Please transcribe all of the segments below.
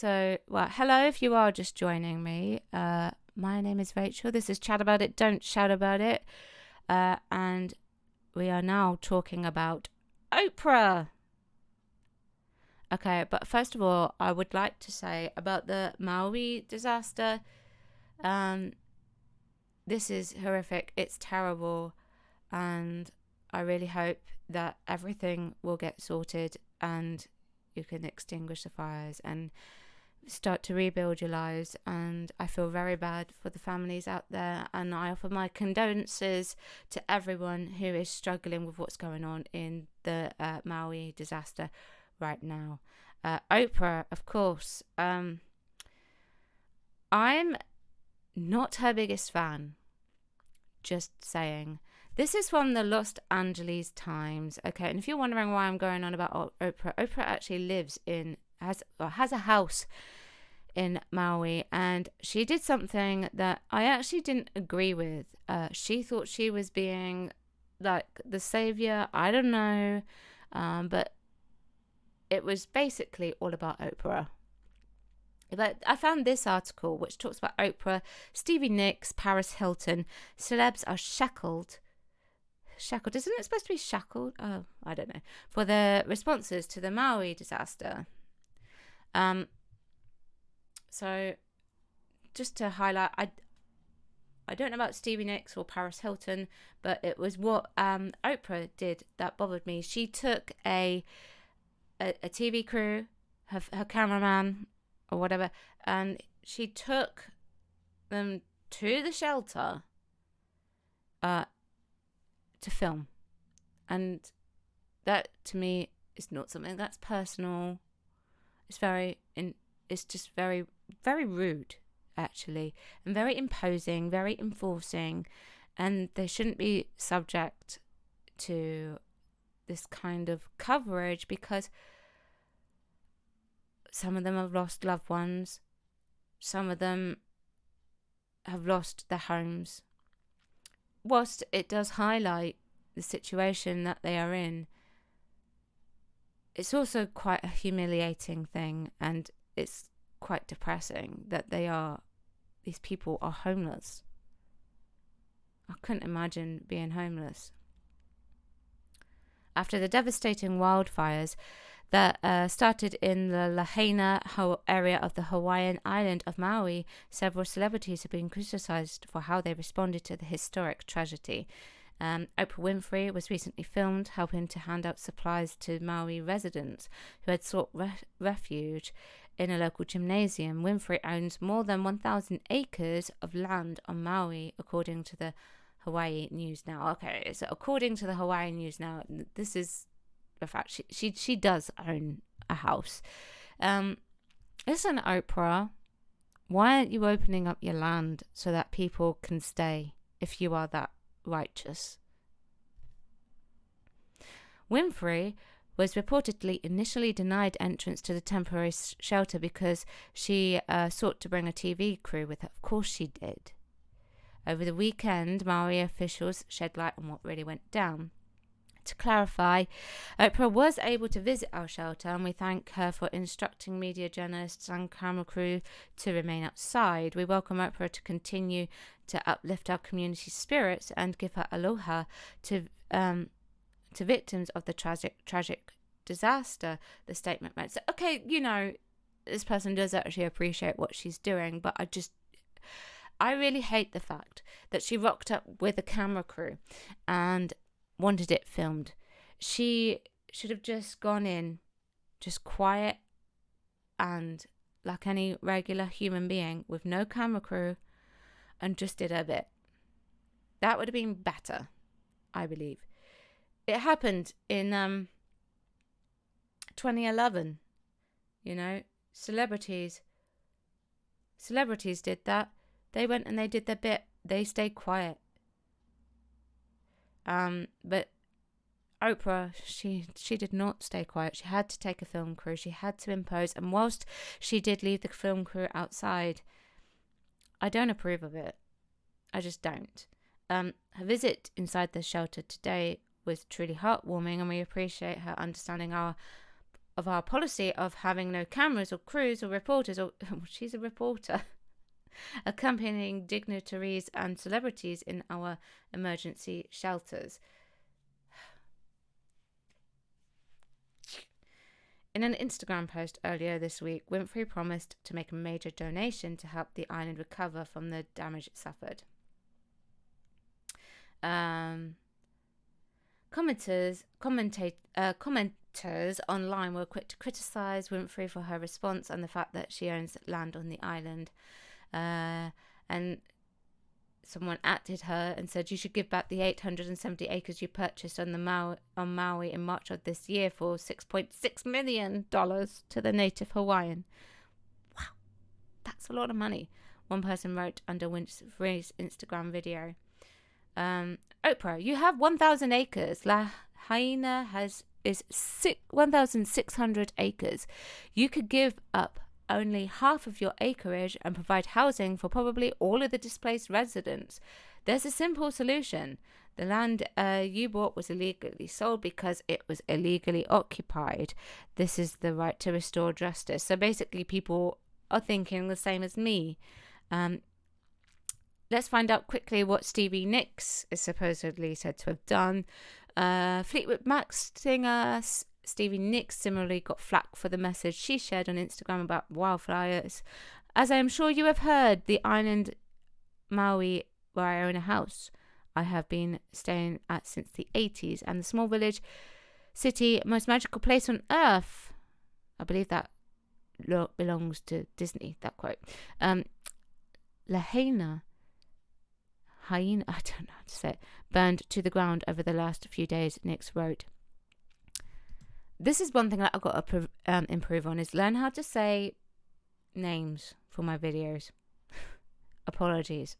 Well, hello if you are just joining me. My name is Rachel. This is Chat About It, Don't Shout About It. And we are now talking about Oprah. Okay, but first of all, I would like to say about the Maui disaster. Um, this is horrific. It's terrible. And I really hope that everything will get sorted and you can extinguish the fires and start to rebuild your lives. And I feel very bad for the families out there, and I offer my condolences to everyone who is struggling with what's going on in the Maui disaster right now. Oprah, of course, I'm not her biggest fan, just saying. This is from the Los Angeles Times. Okay, and if you're wondering why I'm going on about Oprah actually has a house in Maui, and she did something that I actually didn't agree with. She thought she was being like the savior. I don't know, but it was basically all about Oprah. But I found this article which talks about Oprah, Stevie Nicks, Paris Hilton. Celebs are shackled, isn't it supposed to be shackled? Oh, I don't know. For their responses to the Maui disaster. So just to highlight, I don't know about Stevie Nicks or Paris Hilton, but it was what Oprah did that bothered me. She took a TV crew, her cameraman or whatever, and she took them to the shelter to film. And that to me is not something that's personal. It's just very, very rude, actually, and very imposing, very enforcing, and they shouldn't be subject to this kind of coverage because some of them have lost loved ones, some of them have lost their homes. Whilst it does highlight the situation that they are in, it's also quite a humiliating thing, and it's quite depressing that these people are homeless. I couldn't imagine being homeless. After the devastating wildfires that started in the Lahaina area of the Hawaiian island of Maui, several celebrities have been criticized for how they responded to the historic tragedy. Oprah Winfrey was recently filmed helping to hand out supplies to Maui residents who had sought refuge in a local gymnasium. Winfrey owns more than 1,000 acres of land on Maui, according to the Hawaii News Now. Okay, so according to the Hawaii News Now, this is the fact. She does own a house. Listen, Oprah, why aren't you opening up your land so that people can stay if you are that righteous? Winfrey was reportedly initially denied entrance to the temporary shelter because she sought to bring a TV crew with her. Of course she did. Over the weekend, Maui officials shed light on what really went down. To clarify, Oprah was able to visit our shelter, and we thank her for instructing media journalists and camera crew to remain outside. We welcome Oprah to continue to uplift our community spirits and give her aloha to victims of the tragic disaster, the statement read. So, okay, this person does actually appreciate what she's doing, but I really hate the fact that she rocked up with a camera crew and wanted it filmed. She should have just gone in, just quiet and like any regular human being with no camera crew, and just did her bit. That would have been better, I believe. It happened in 2011. Celebrities did that. They went and they did their bit. They stayed quiet. But Oprah, she did not stay quiet. She had to take a film crew. She had to impose. And whilst she did leave the film crew outside, I don't approve of it. I just don't. Her visit inside the shelter today was truly heartwarming, and we appreciate her understanding our of our policy of having no cameras or crews or reporters, or she's a reporter, accompanying dignitaries and celebrities in our emergency shelters. In an Instagram post earlier this week, Winfrey promised to make a major donation to help the island recover from the damage it suffered. Commenters online were quick to criticize Winfrey for her response and the fact that she owns land on the island. And someone atted her and said, "You should give back the 870 acres you purchased on Maui in March of this year for $6.6 million to the native Hawaiian." Wow, that's a lot of money, one person wrote under Winfrey's Instagram video. Oprah, you have 1,000 acres. Lahaina is 1,600 acres. You could give up only half of your acreage and provide housing for probably all of the displaced residents. There's a simple solution. The land you bought was illegally sold because it was illegally occupied. This is the right to restore justice. So basically people are thinking the same as me. Let's find out quickly what Stevie Nicks is supposedly said to have done. Fleetwood Mac singer Stevie Nicks similarly got flack for the message she shared on Instagram about wildfires. As I am sure you have heard, the island Maui, where I own a house, I have been staying at since the 80s, and the small village, city, most magical place on earth. I believe that belongs to Disney, that quote. Lahaina, I don't know how to say it, burned to the ground over the last few days, Nix wrote. This is one thing that I've got to improve on, is learn how to say names for my videos. Apologies.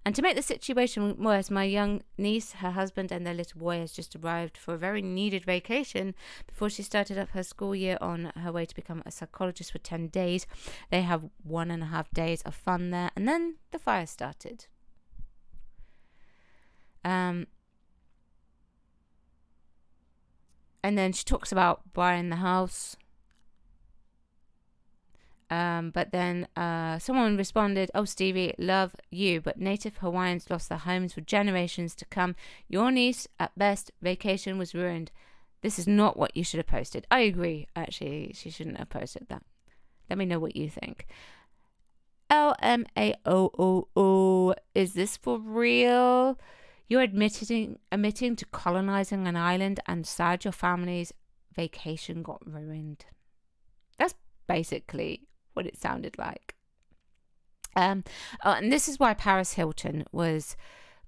And to make the situation worse, my young niece, her husband and their little boy has just arrived for a very needed vacation before she started up her school year on her way to become a psychologist for 10 days. They have 1.5 days of fun there, and then the fire started. And then she talks about buying the house. But then someone responded, "Oh, Stevie, love you, but native Hawaiians lost their homes for generations to come. Your niece, at best, vacation was ruined." This is not what you should have posted. I agree, actually, she shouldn't have posted that. Let me know what you think. LMAOOO, is this for real? You're admitting to colonizing an island and sad your family's vacation got ruined. That's basically what it sounded like. And this is why Paris Hilton was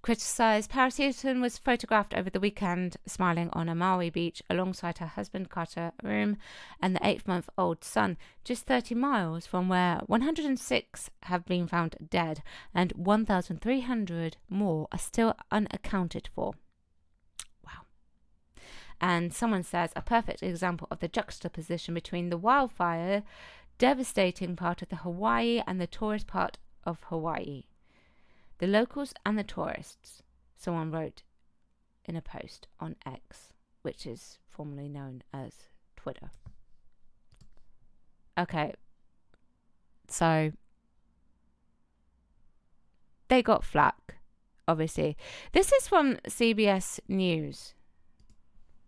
criticized. Paris Hilton was photographed over the weekend smiling on a Maui beach alongside her husband Carter Room and the 8-month-old son, just 30 miles from where 106 have been found dead and 1,300 more are still unaccounted for. Wow. And someone says, a perfect example of the juxtaposition between the wildfire devastating part of the Hawaii and the tourist part of Hawaii. The locals and the tourists, someone wrote in a post on X, which is formerly known as Twitter. Okay, so they got flack, obviously. This is from CBS News.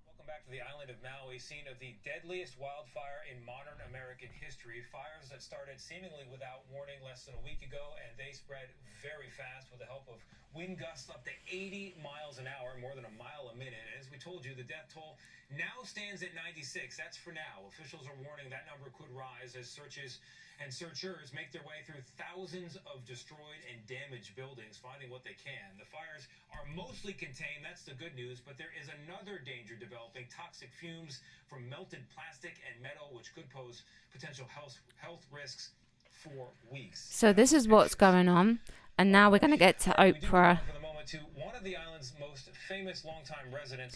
Welcome back to the island of Maui, scene of the deadliest wildfire in modern American history. Fires that started seemingly without warning less than a week ago, and they spread very fast with the help of wind gusts up to 80 miles an hour, more than a mile a minute. And as we told you, the death toll now stands at 96. That's for now. Officials are warning that number could rise as searches and searchers make their way through thousands of destroyed and damaged buildings, finding what they can. The fires are mostly contained, that's the good news, but there is another danger developing: toxic fumes from melted plastic and metal, which could pose potential health risks for weeks. So this is what's going on, and now we're going to get to Oprah. To one of the island's most famous longtime residents.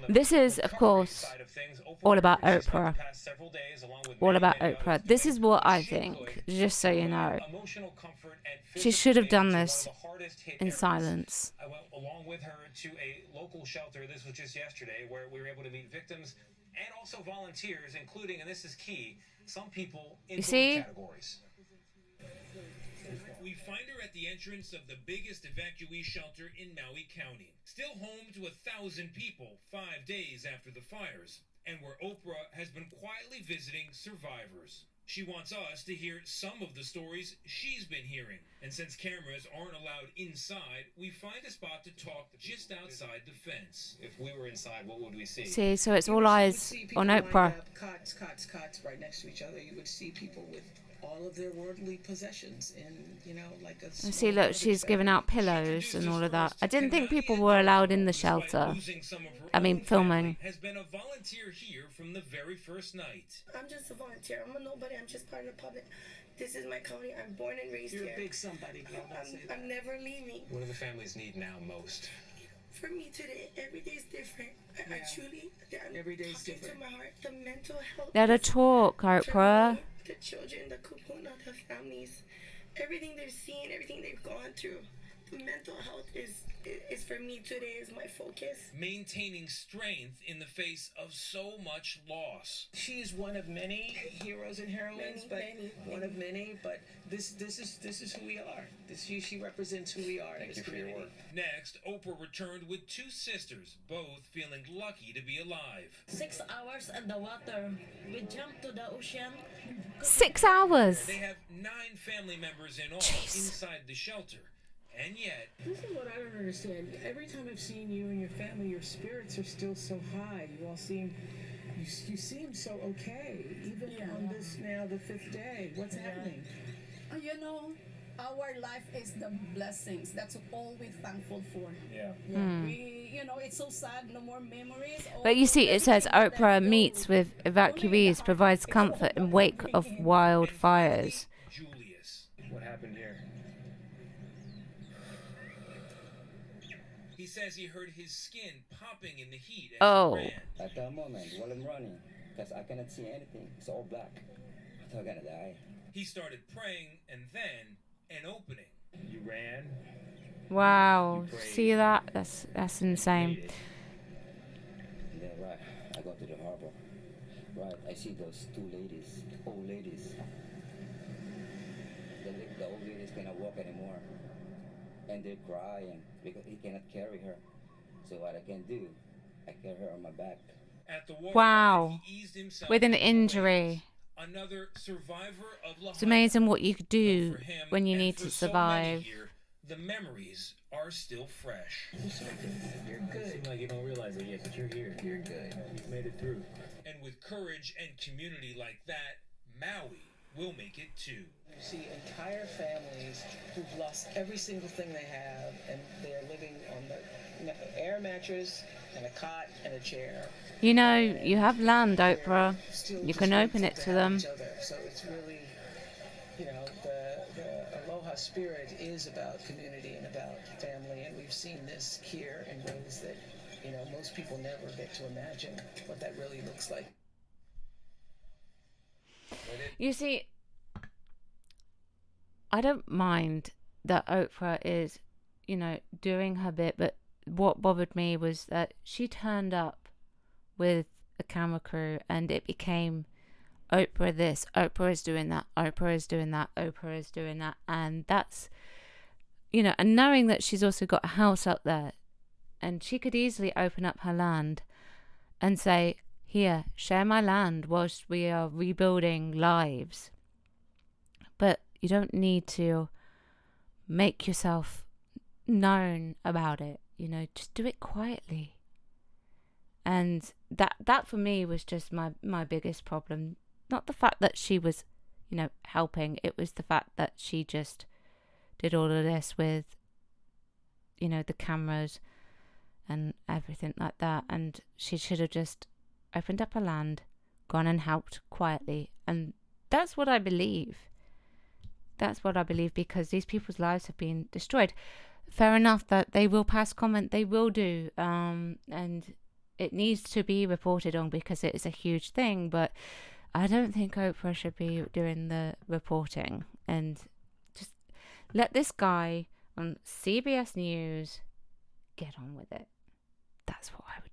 This is, of course, all about Oprah. All about Oprah. This is what I think, just so you know. She should have done this in silence. I went along with her to a local shelter. This was just yesterday, where we were able to meet victims and also volunteers, including, and this is key, some people in You both see? categories. We find her at the entrance of the biggest evacuee shelter in Maui County, still home to 1,000 people 5 days after the fires, and where Oprah has been quietly visiting survivors. She wants us to hear some of the stories she's been hearing. And since cameras aren't allowed inside, we find a spot to talk just outside the fence. If we were inside, what would we see? See, so it's all eyes on Oprah. Cots right next to each other. You would see people with all of their worldly possessions in, like a And see, look, she's giving out pillows and all of that. I didn't think people were allowed in the shelter. I mean, filming. Has been a volunteer here from the very first night. I'm just a volunteer. I'm a nobody. I'm just part of the public. This is my county. I'm born and raised here. You're a big somebody, girl. I'm never leaving. What do the families need now most? For me today, every day is different. I truly, every day is different. To my heart, the mental health. Let her talk, Oprah. The children, the kupuna, the families, everything they've seen, everything they've gone through. The mental health is for me today is my focus. Maintaining strength in the face of so much loss. She's one of many heroes and heroines, one of many. But this is who we are. She represents who we are. Thank you for your work. Next, Oprah returned with two sisters, both feeling lucky to be alive. 6 hours in the water. We jumped to the ocean. 6 hours. They have 9 family members in all inside the shelter. And yet, this is what I don't understand. Every time I've seen you and your family, your spirits are still so high. You all seem, you seem so okay. Even on this now, the 5th day. What's happening? Our life is the blessings. That's all we're thankful for. Yeah. We, it's so sad. No more memories. But you see, it says Oprah meets with evacuees, provides comfort in wake of wildfires. Julius, what happened here? He says he heard his skin popping in the heat as he ran. At that moment, while I'm running, because I cannot see anything, it's all black. I thought I'm gonna die. He started praying, and then an opening. You ran. Wow, see that? That's insane. Then right, I go to the harbor. Right, I see those 2 ladies, old ladies. The old ladies cannot walk anymore, and they're crying because he cannot carry her. So what I can do, I carry her on my back. At the Wow, he eased himself with an injury. Another survivor of It's amazing what you could do for him, when you and need for to so many survive. here, the memories are still fresh. You're good. It seems like you don't realize it yet, but you're here. You're good. You've made it through. And with courage and community like that, Maui will make it too. You see entire families who've lost every single thing they have, and they're living on the air mattress and a cot and a chair. You have land, Oprah. You can open it to them. So it's really, the Aloha spirit is about community and about family, and we've seen this here in ways that, most people never get to imagine what that really looks like. You see, I don't mind that Oprah is, doing her bit, but what bothered me was that she turned up with a camera crew and it became Oprah this, Oprah is doing that, Oprah is doing that, Oprah is doing that. And that's, and knowing that she's also got a house up there and she could easily open up her land and say, here, share my land whilst we are rebuilding lives. But you don't need to make yourself known about it, just do it quietly. And that for me was just my biggest problem. Not the fact that she was, helping. It was the fact that she just did all of this with, the cameras and everything like that. And she should have just opened up her land, gone and helped quietly. And that's what I believe. That's what I believe, because these people's lives have been destroyed. Fair enough that they will pass comment, they will do, and it needs to be reported on because it is a huge thing, but I don't think Oprah should be doing the reporting. And just let this guy on CBS News get on with it. That's what I would